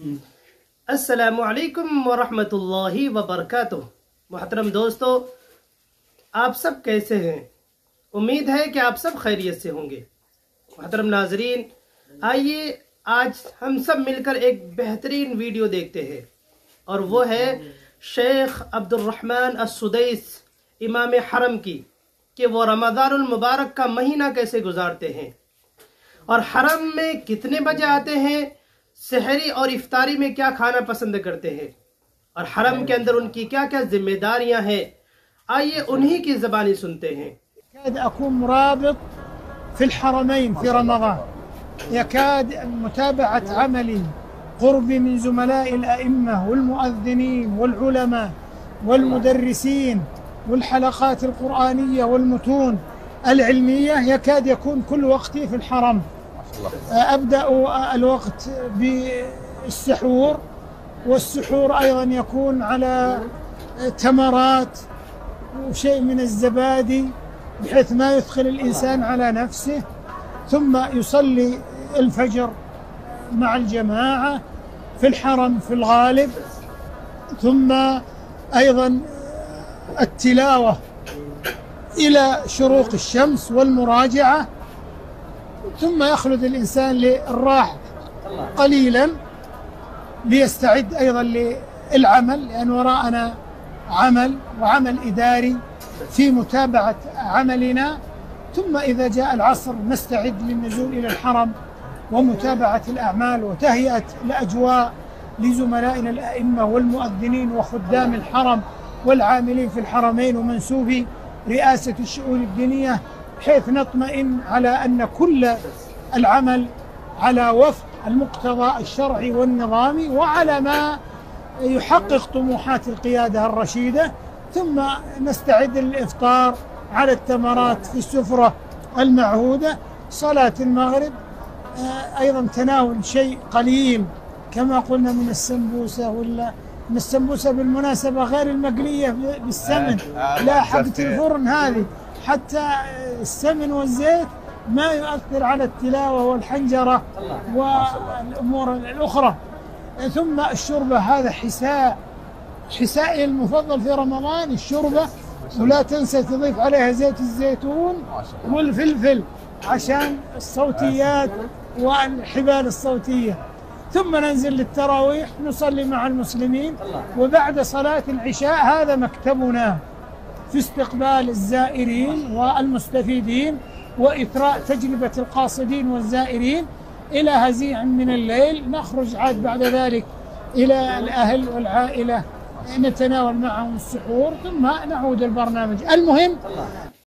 अस्सलामु अलैकुम वरहमतुल्लाहि वबरकातुह। मोहतरम दोस्तों, आप सब कैसे हैं? उम्मीद है कि आप सब खैरियत से होंगे। मोहतरम नाजरीन, आइए आज हम सब मिलकर एक बेहतरीन वीडियो देखते हैं, और वो है शेख अब्दुर्रहमान अस्सुदैस इमाम हरम की, कि वो रमज़ानुल मुबारक का महीना कैसे गुजारते हैं और हरम में कितने बजे आते हैं, सहरी और इफ्तारी में क्या खाना पसंद करते हैं, और हरम के अंदर उनकी क्या क्या जिम्मेदारियां हैं। आइए उन्हीं की ज़बानी सुनते हैं। يكاد أكون مرابط في الحرمين في رمضان، يكاد متابعة عملي قربي من زملاء الأئمة والمؤذنين والعلماء والمدرسين والحلقات القرآنية والمتون العلمية، يكاد يكون كل وقتي في الحرم. أبدأ الوقت بالسحور، والسحور أيضا يكون على تمرات وشيء من الزبادي بحيث ما يثقل الإنسان على نفسه، ثم يصلي الفجر مع الجماعة في الحرم في الغالب، ثم أيضا التلاوة إلى شروق الشمس والمراجعة، ثم يخلد الإنسان للراحة قليلا ليستعد أيضا للعمل، لأن وراءنا عمل وعمل إداري في متابعة عملنا. ثم إذا جاء العصر نستعد للنزول إلى الحرم ومتابعة الأعمال وتهيئة الأجواء لزملائنا الأئمة والمؤذنين وخدام الحرم والعاملين في الحرمين ومنسوبي رئاسة الشؤون الدينية، بحيث نطمئن على أن كل العمل على وفق المقتضى الشرعي والنظامي وعلى ما يحقق طموحات القيادة الرشيدة. ثم نستعد للإفطار على التمرات في السفرة المعهودة، صلاة المغرب، أيضا تناول شيء قليل كما قلنا من السمبوسة، ولا من السمبوسة بالمناسبة غير المقلية بالسمن، لا حبة الفرن هذه، حتى السمن والزيت ما يؤثر على التلاوة والحنجرة والأمور الأخرى. ثم الشوربة، هذا حسائي المفضل في رمضان، الشوربة، ولا تنسى تضيف عليها زيت الزيتون والفلفل عشان الصوتيات والحبال الصوتية. ثم ننزل للتراويح نصلي مع المسلمين، وبعد صلاة العشاء هذا مكتبنا في استقبال الزائرين والمستفيدين وإثراء تجربة القاصدين والزائرين إلى هزيع من الليل. نخرج عاد بعد ذلك إلى الأهل والعائلة، نتناول معهم السحور، ثم نعود البرنامج. المهم